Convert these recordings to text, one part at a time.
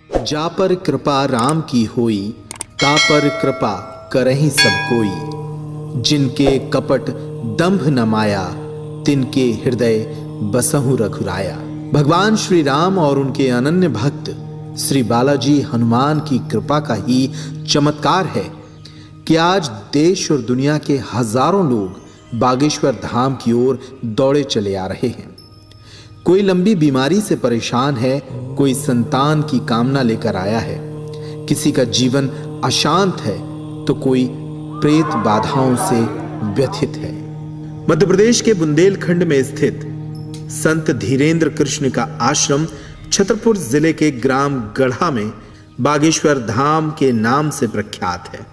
जा पर कृपा राम की होई, ता पर कृपा करहि सब कोई। जिनके कपट दंभ न माया, तिनके हृदय बसहु रघुराया। भगवान श्री राम और उनके अनन्य भक्त श्री बालाजी हनुमान की कृपा का ही चमत्कार है कि आज देश और दुनिया के हजारों लोग बागेश्वर धाम की ओर दौड़े चले आ रहे हैं। कोई लंबी बीमारी से परेशान है, कोई संतान की कामना लेकर आया है, किसी का जीवन अशांत है तो कोई प्रेत बाधाओं से व्यथित है। मध्य प्रदेश के बुंदेलखंड में स्थित संत धीरेन्द्र कृष्ण का आश्रम छतरपुर जिले के ग्राम गढ़ा में बागेश्वर धाम के नाम से प्रख्यात है।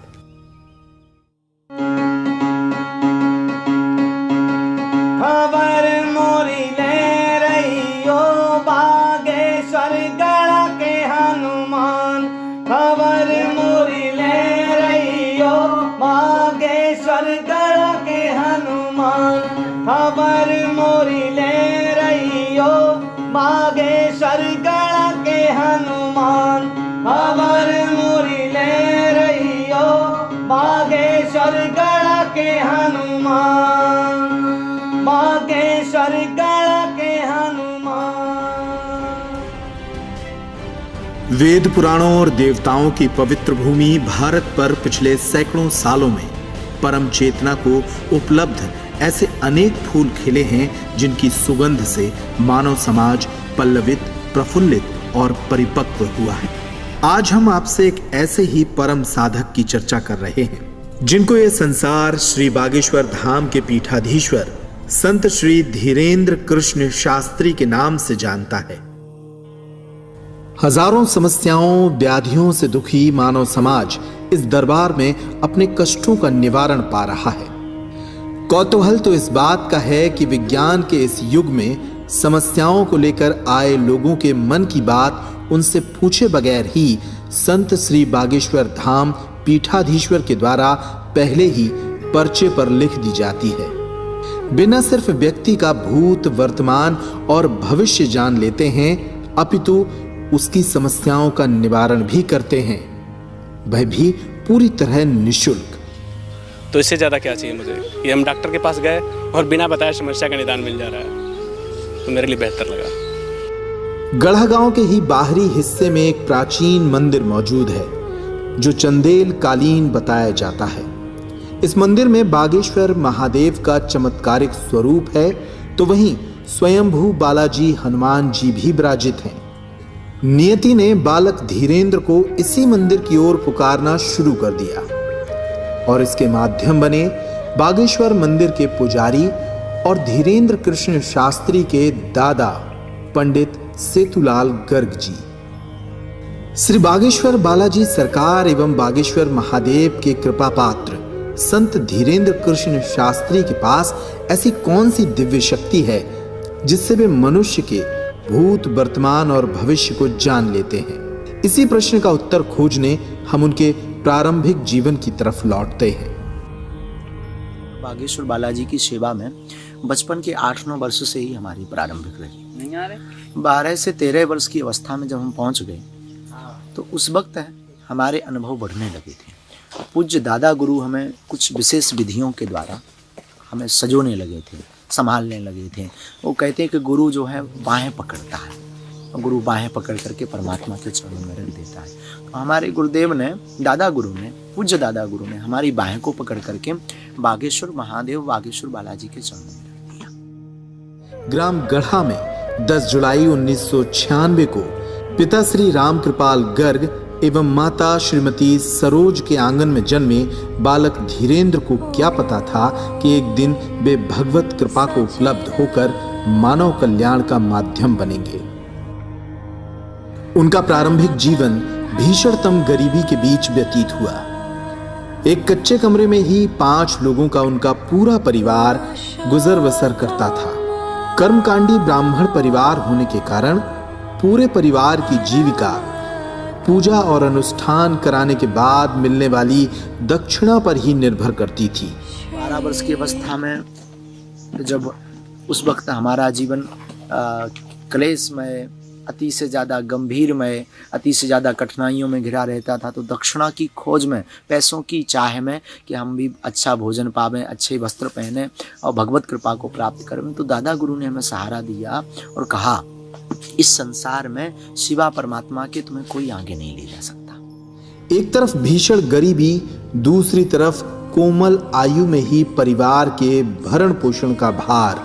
खबर मोरी ले रही हो बागेश्वर गढ़ के हनुमान, खबर मोरी ले रही हो बागेश्वर गढ़ के हनुमान, खबर मोरी ले रही हो बागेश्वर गढ़ के हनुमान, खबर मोरी ले रही हो बागेश्वर गढ़ के हनुमान, बागेश्वर गढ़ के हनुमान। वेद पुराणों और देवताओं की पवित्र भूमि भारत पर पिछले सैकड़ों सालों में परम चेतना को उपलब्ध ऐसे अनेक फूल खिले हैं जिनकी सुगंध से मानव समाज पल्लवित, प्रफुल्लित और परिपक्व हुआ है। आज हम आपसे एक ऐसे ही परम साधक की चर्चा कर रहे हैं जिनको ये संसार श्री बागेश्वर धाम के पीठाधीश्वर संत श्री धीरेन्द्र कृष्ण शास्त्री के नाम से जानता है। हजारों समस्याओं व्याधियों से दुखी मानव समाज इस दरबार में अपने कष्टों का निवारण पा रहा है। कौतूहल तो इस बात का है कि विज्ञान के इस युग में समस्याओं को लेकर आए लोगों के मन की बात उनसे पूछे बगैर ही संत श्री बागेश्वर धाम पीठाधीश्वर के द्वारा पहले ही पर्चे पर लिख दी जाती है। बिना सिर्फ व्यक्ति का भूत, वर्तमान और भविष्य जान लेते हैं, अपितु उसकी समस्याओं का निवारण भी करते हैं, वह भी पूरी तरह निःशुल्क। तो इससे ज्यादा क्या चाहिए मुझे कि हम डॉक्टर के पास गए और बिना बताए समस्या का निदान मिल जा रहा है, तो मेरे लिए बेहतर लगा। गढ़ा गांव के ही बाहरी हिस्से में एक प्राचीन मंदिर मौजूद है जो चंदेल कालीन बताया जाता है। इस मंदिर में बागेश्वर महादेव का चमत्कारिक स्वरूप है, तो वहीं स्वयंभू बालाजी हनुमान जी भी विराजित हैं। नियति ने बालक धीरेन्द्र को इसी मंदिर की ओर पुकारना शुरू कर दिया और इसके माध्यम बने बागेश्वर मंदिर के पुजारी और धीरेन्द्र कृष्ण शास्त्री के दादा पंडित सेतुलाल गर्ग जी। श्री बागेश्वर बालाजी सरकार एवं बागेश्वर महादेव के कृपा पात्र संत धीरेन्द्र कृष्ण शास्त्री के पास ऐसी कौन सी दिव्य शक्ति है जिससे वे मनुष्य के भूत, वर्तमान और भविष्य को जान लेते हैं। इसी प्रश्न का उत्तर खोजने हम उनके प्रारंभिक जीवन की तरफ लौटते हैं। बागेश्वर बालाजी की सेवा में बचपन के 8-9 वर्ष से ही हमारी प्रारंभिक रही। 12 से 13 वर्ष की अवस्था में जब हम पहुंच गए तो उस वक्त हमारे अनुभव बढ़ने लगे थे। पूज्य दादा गुरु हमें कुछ विशेष विधियों के द्वारा हमें सजोने लगे थे, संभालने लगे थे। वो कहते हैं कि गुरु जो है बाहें पकड़ता है, गुरु बाहें पकड़ करके परमात्मा के चरणों में रख देता है। तो हमारे गुरुदेव ने, दादा गुरु ने, पूज्य दादा गुरु ने हमारी बाहें को पकड़ करके बागेश्वर महादेव, बागेश्वर बालाजी के चरणों में रख दिया। ग्राम गढ़ा में 10 जुलाई 1996 को पिता श्री राम कृपाल गर्ग एवं माता श्रीमती सरोज के आंगन में जन्मे बालक धीरेन्द्र को क्या पता था कि एक दिन वे भगवत कृपा को उपलब्ध होकर मानव कल्याण का माध्यम बनेंगे। उनका प्रारंभिक जीवन भीषणतम गरीबी के बीच व्यतीत हुआ। एक कच्चे कमरे में ही 5 लोगों का उनका पूरा परिवार गुजर बसर करता था। कर्मकांडी ब्राह्मण परिवार होने के कारण पूरे परिवार की जीविका पूजा और अनुष्ठान कराने के बाद मिलने वाली दक्षिणा पर ही निर्भर करती थी। 12 वर्ष की अवस्था में जब उस वक्त हमारा जीवन क्लेशमय अति से ज़्यादा गंभीरमय, अति से ज़्यादा कठिनाइयों में घिरा रहता था, तो दक्षिणा की खोज में, पैसों की चाह में कि हम भी अच्छा भोजन पावें, अच्छे वस्त्र पहने और भगवत कृपा को प्राप्त करें, तो दादा गुरु ने हमें सहारा दिया और कहा इस संसार में शिवा परमात्मा के तुम्हें कोई आगे नहीं ले जा सकता। एक तरफ भीषण गरीबी, दूसरी तरफ कोमल आयु में ही परिवार के भरण पोषण का भार।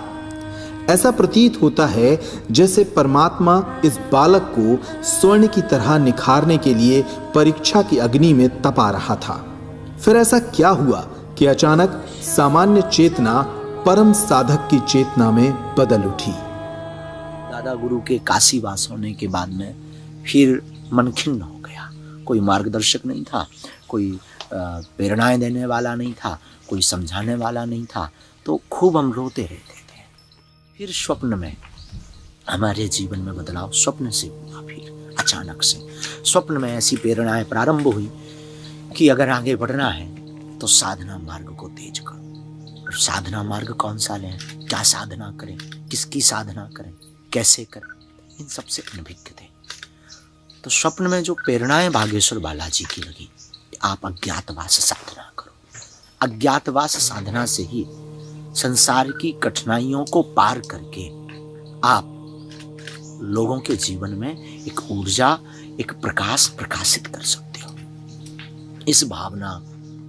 ऐसा प्रतीत होता है जैसे परमात्मा इस बालक को स्वर्ण की तरह निखारने के लिए परीक्षा की अग्नि में तपा रहा था। फिर ऐसा क्या हुआ कि अचानक सामान्य चेतना परम साधक की चेतना में बदल उठी। दादा गुरु के काशी वास होने के बाद में फिर मन खिन्न हो गया। कोई मार्गदर्शक नहीं था, कोई प्रेरणाएं देने वाला नहीं था, कोई समझाने वाला नहीं था, तो खूब हम रोते रहते थे। फिर स्वप्न में हमारे जीवन में बदलाव स्वप्न से हुआ। फिर अचानक से स्वप्न में ऐसी प्रेरणाएं प्रारंभ हुई कि अगर आगे बढ़ना है तो साधना मार्ग को तेज करो। और साधना मार्ग कौन सा लें, क्या साधना करें, किसकी साधना करें, कैसे करें, इन सबसे अनभिज्ञ थे। तो स्वप्न में जो प्रेरणाएं बागेश्वर बालाजी की लगी, आप अज्ञातवास साधना करो। अज्ञातवास साधना से ही संसार की कठिनाइयों को पार करके आप लोगों के जीवन में एक ऊर्जा, एक प्रकाश प्रकाशित कर सकते हो। इस भावना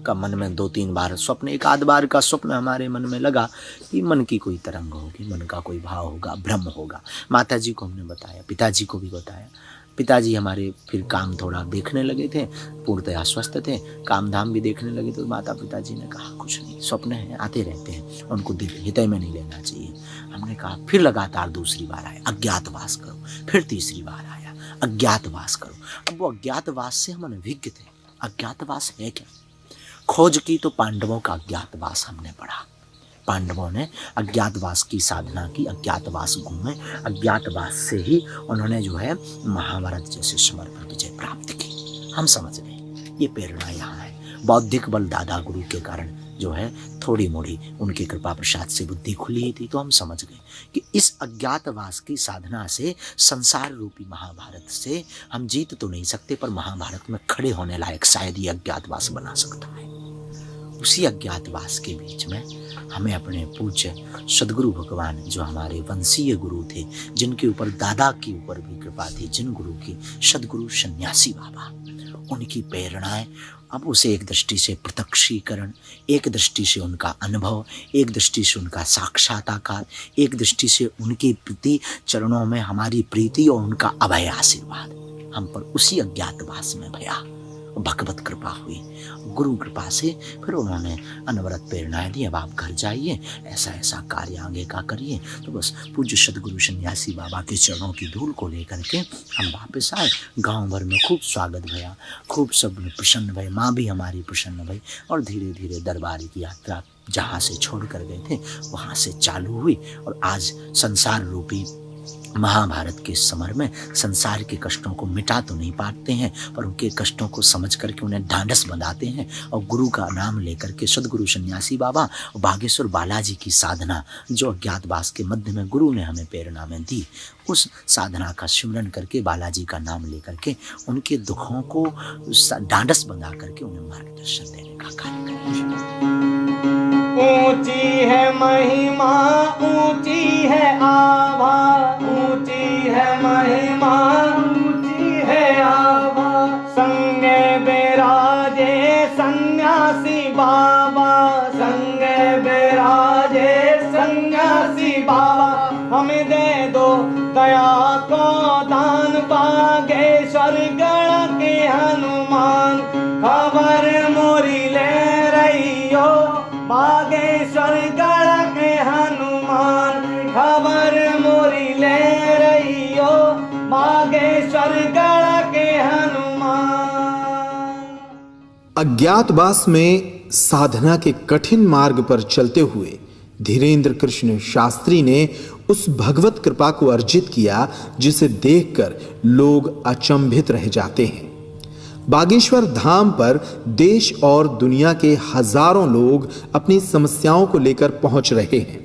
का मन में 2-3 बार स्वप्न, एक आध बार का स्वप्न हमारे मन में लगा कि मन की कोई तरंग होगी, मन का कोई भाव होगा, भ्रम होगा। माता जी को हमने बताया, पिताजी को भी बताया। पिताजी हमारे फिर काम थोड़ा देखने लगे थे, पूर्णतया स्वस्थ थे, काम धाम भी देखने लगे, तो माता पिताजी ने कहा कुछ नहीं, स्वप्न है, आते रहते हैं, उनको हृदय में नहीं लेना चाहिए। हमने कहा, फिर लगातार दूसरी बार आया, अज्ञातवास करो। फिर तीसरी बार आया, अज्ञातवास करो। अब वो अज्ञातवास से हम अनभिज्ञ थे। अज्ञातवास है क्या? खोज की तो पांडवों का अज्ञातवास हमने पढ़ा। पांडवों ने अज्ञातवास की साधना की, अज्ञातवास घूमे, अज्ञातवास से ही उन्होंने जो है महाभारत जैसे समर पर विजय प्राप्त की। हम समझ गए ये प्रेरणा यहाँ है। बौद्धिक बल दादा गुरु के कारण जो है थोड़ी मोड़ी उनकी कृपा प्रसाद से बुद्धि खुली थी, तो हम समझ गए कि इस अज्ञातवास की साधना से संसार रूपी महाभारत से हम जीत तो नहीं सकते, पर महाभारत में खड़े होने लायक शायद ये अज्ञातवास बना सकता है। उसी अज्ञातवास के बीच में हमें अपने पूज्य सदगुरु भगवान, जो हमारे वंशीय गुरु थे, जिनके ऊपर दादा की ऊपर भी कृपा थी, जिन गुरु की, सदगुरु सन्यासी बाबा, उनकी प्रेरणाएं, अब उसे एक दृष्टि से प्रत्यक्षीकरण, एक दृष्टि से उनका अनुभव, एक दृष्टि से उनका साक्षात्कार, एक दृष्टि से उनकी प्रति चरणों में हमारी प्रीति और उनका अभय आशीर्वाद हम पर उसी अज्ञातवास में भया। भगवत कृपा हुई, गुरु कृपा से फिर उन्होंने अनवरत प्रेरणाएं दी। अब आप घर जाइए, ऐसा ऐसा कार्य आगे का करिए। तो बस पूज्य सदगुरु सन्यासी बाबा के चरणों की धूल को लेकर के हम वापस आए। गांव भर में खूब स्वागत भया, खूब सब प्रसन्न भये, माँ भी हमारी प्रसन्न भई, और धीरे धीरे दरबारी की यात्रा जहाँ से छोड़ कर गए थे वहाँ से चालू हुई। और आज संसार रूपी महाभारत के समर में संसार के कष्टों को मिटा तो नहीं पाते हैं, पर उनके कष्टों को समझ करके उन्हें ढांढस बंधाते हैं। और गुरु का नाम लेकर के सदगुरु सन्यासी बाबा और बागेश्वर बालाजी की साधना, जो अज्ञातवास के मध्य में गुरु ने हमें प्रेरणा में दी, उस साधना का सिमरन करके, बालाजी का नाम लेकर के उनके दुखों को ढांढस बंधा करके उन्हें मार्गदर्शन देने का कार्य करें। ऊंची है महिमा, ऊंची है आभा, ऊंची है महिमा, ऊंची है आभा। संगे बेराजे सन्यासी बाबा, संगे बेराजे सन्यासी बाबा। हमें दे दो दया को दान, बागेश्वर गढ़ के हनुमान। खबर मोरी ले रही हो बागेश्वर गढ़ के हनुमान, खबर मोरी ले रही हो बागेश्वर गढ़ के हनुमान। अज्ञातवास में साधना के कठिन मार्ग पर चलते हुए धीरेन्द्र कृष्ण शास्त्री ने उस भगवत कृपा को अर्जित किया जिसे देखकर लोग अचंभित रह जाते हैं। बागेश्वर धाम पर देश और दुनिया के हजारों लोग अपनी समस्याओं को लेकर पहुंच रहे हैं।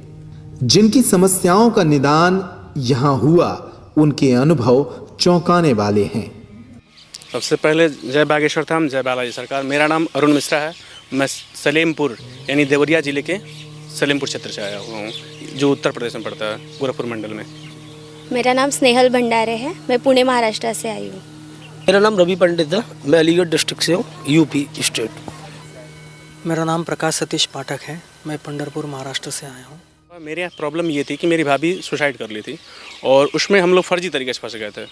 जिनकी समस्याओं का निदान यहां हुआ उनके अनुभव चौंकाने वाले हैं। सबसे पहले जय बागेश्वर धाम, जय बालाजी सरकार। मेरा नाम अरुण मिश्रा है। मैं सलेमपुर यानी देवरिया जिले के सलेमपुर क्षेत्र से आया हुआ हूँ, जो उत्तर प्रदेश में पड़ता है, गोरखपुर मंडल में। मेरा नाम स्नेहल भंडारे है। मैं पुणे महाराष्ट्र से आई हूँ। मेरा नाम रवि पंडित है। मैं अलीगढ़ डिस्ट्रिक्ट से हूँ, यूपी स्टेट। मेरा नाम प्रकाश सतीश पाठक है। मैं पंढरपुर महाराष्ट्र से आया हूँ। मेरे यहाँ प्रॉब्लम ये थी कि मेरी भाभी सुसाइड कर ली थी और उसमें हम लोग फर्जी तरीके से फंस गए थे,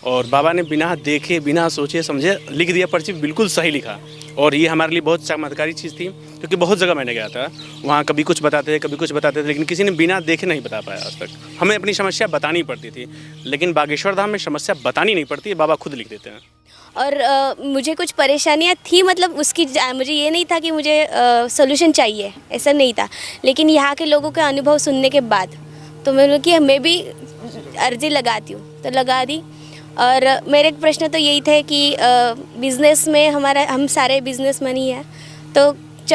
और बाबा ने बिना देखे बिना सोचे समझे लिख दिया, पर्ची बिल्कुल सही लिखा। और ये हमारे लिए बहुत चमत्कारी चीज़ थी, क्योंकि बहुत जगह मैंने गया था, वहाँ कभी कुछ बताते थे कभी कुछ बताते थे, लेकिन किसी ने बिना देखे नहीं बता पाया आज तक। हमें अपनी समस्या बतानी पड़ती थी, लेकिन बागेश्वर धाम में समस्या बतानी नहीं पड़ती, बाबा खुद लिख देते हैं। और मुझे कुछ परेशानियाँ थी, मतलब उसकी मुझे ये नहीं था कि मुझे सोल्यूशन चाहिए, ऐसा नहीं था। लेकिन यहाँ के लोगों के अनुभव सुनने के बाद तो मैंने कि मैं भी अर्जी लगाती हूँ, तो लगा दी। और मेरे एक प्रश्न तो यही थे कि बिज़नेस में हम सारे बिजनेसमैन ही हैं, तो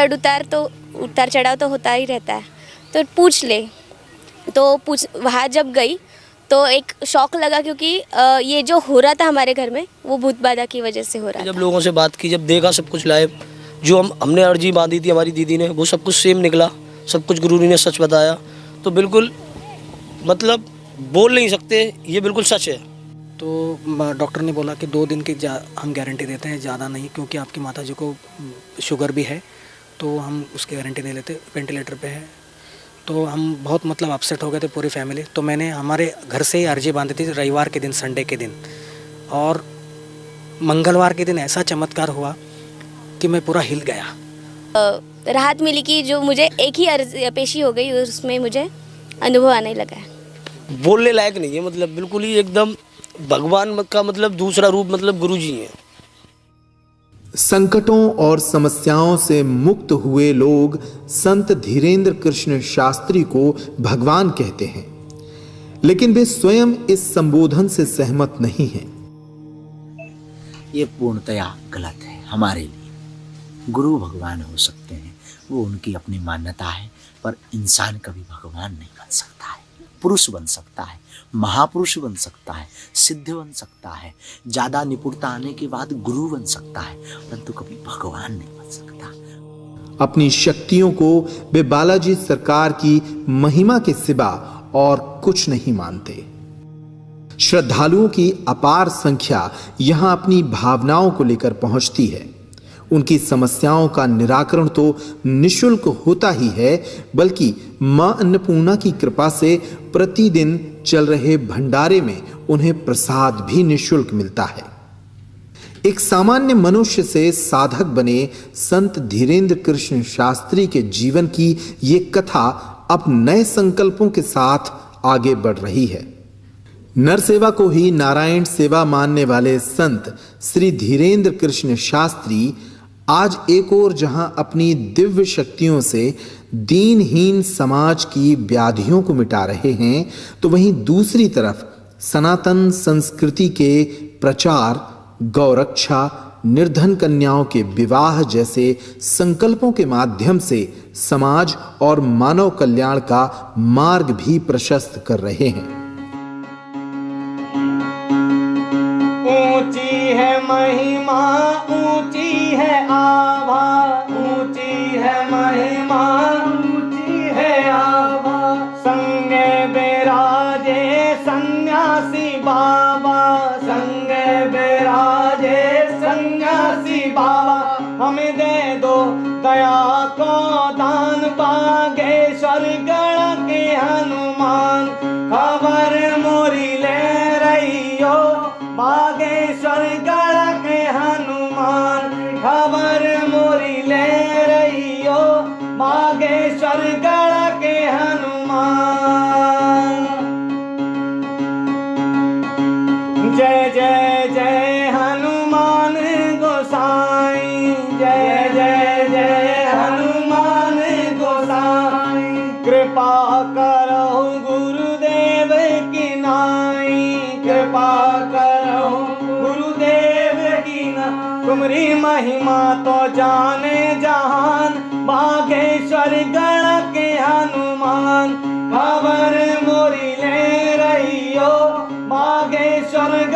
उतार चढ़ाव तो होता ही रहता है, तो पूछ ले। तो वहाँ जब गई तो एक शौक लगा, क्योंकि ये जो हो रहा था हमारे घर में वो भूत बाधा की वजह से हो रहा था। जब लोगों से बात की, जब देखा सब कुछ लाइव, जो हमने अर्जी बांधी थी हमारी दीदी ने, वो सब कुछ सेम निकला, सब कुछ गुरु ने सच बताया। तो बिल्कुल मतलब बोल नहीं सकते, ये बिल्कुल सच है। तो डॉक्टर ने बोला कि 2 दिन की हम गारंटी देते हैं, ज़्यादा नहीं, क्योंकि आपकी माताजी को शुगर भी है, तो हम उसकी गारंटी दे लेते। वेंटिलेटर पे है। तो हम बहुत मतलब अपसेट हो गए थे पूरी फैमिली। तो मैंने हमारे घर से ही अर्जी बांधी थी रविवार के दिन, संडे के दिन, और मंगलवार के दिन ऐसा चमत्कार हुआ कि मैं पूरा हिल गया। राहत मिली कि जो मुझे एक ही अर्जी पेशी हो गई, उसमें मुझे अनुभव आने लगा है। बोलने लायक नहीं है, मतलब बिल्कुल ही एकदम भगवान का मतलब दूसरा रूप, मतलब गुरु जी हैं। संकटों और समस्याओं से मुक्त हुए लोग संत धीरेन्द्र कृष्ण शास्त्री को भगवान कहते हैं, लेकिन वे स्वयं इस संबोधन से सहमत नहीं हैं। ये पूर्णतया गलत है। हमारे लिए गुरु भगवान हो सकते हैं, वो उनकी अपनी मान्यता है, पर इंसान कभी भगवान नहीं बन सकता है। पुरुष बन सकता है, महापुरुष बन सकता है, सिद्ध बन सकता है, ज़्यादा निपुणता आने के बाद गुरु बन सकता है, परंतु कभी भगवान नहीं बन सकता। अपनी शक्तियों को वे बालाजी सरकार की महिमा के सिवा और कुछ नहीं मानते। श्रद्धालुओं की अपार संख्या यहां अपनी भावनाओं को लेकर पहुंचती है। उनकी समस्याओं का निराकरण तो निःशुल्क होता ही है, बल्कि मां अन्नपूर्णा की कृपा से प्रतिदिन चल रहे भंडारे में उन्हें प्रसाद भी निःशुल्क मिलता है। एक सामान्य मनुष्य से साधक बने संत धीरेन्द्र कृष्ण शास्त्री के जीवन की ये कथा अब नए संकल्पों के साथ आगे बढ़ रही है। नर सेवा को ही नारायण सेवा मानने वाले संत श्री धीरेन्द्र कृष्ण शास्त्री आज एक ओर जहां अपनी दिव्य शक्तियों से दीनहीन समाज की व्याधियों को मिटा रहे हैं, तो वहीं दूसरी तरफ सनातन संस्कृति के प्रचार, गौरक्षा, निर्धन कन्याओं के विवाह जैसे संकल्पों के माध्यम से समाज और मानव कल्याण का मार्ग भी प्रशस्त कर रहे हैं। ऊंची है महिमा, ऊंची है आभा, ऊंची है महिमा, ऊंची है आभा। संगे बेराजे सन्यासी बाबा, संगे बेराजे सन्यासी बाबा। हमें दे दो दया को दान, बागेश्वर गढ़ के हनुमान। खबर मोरी ले रही हो बागेश्वर गढ़ के हनुमान, खबर मोरी ले रही हो बागेश्वर गढ़ के हनुमान। जय जय जय हनुमान गोसाई, जय जय जय हनुमान गोसाई। कृपा करो गुरुदेव की नाई, कृपा करो गुरुदेव की नाई। तुम्हारी महिमा तो जाने जहान, बागेश्वर गढ़ के हनुमान। खबर मोरी ले रही रहियो, मागे स्वर्ग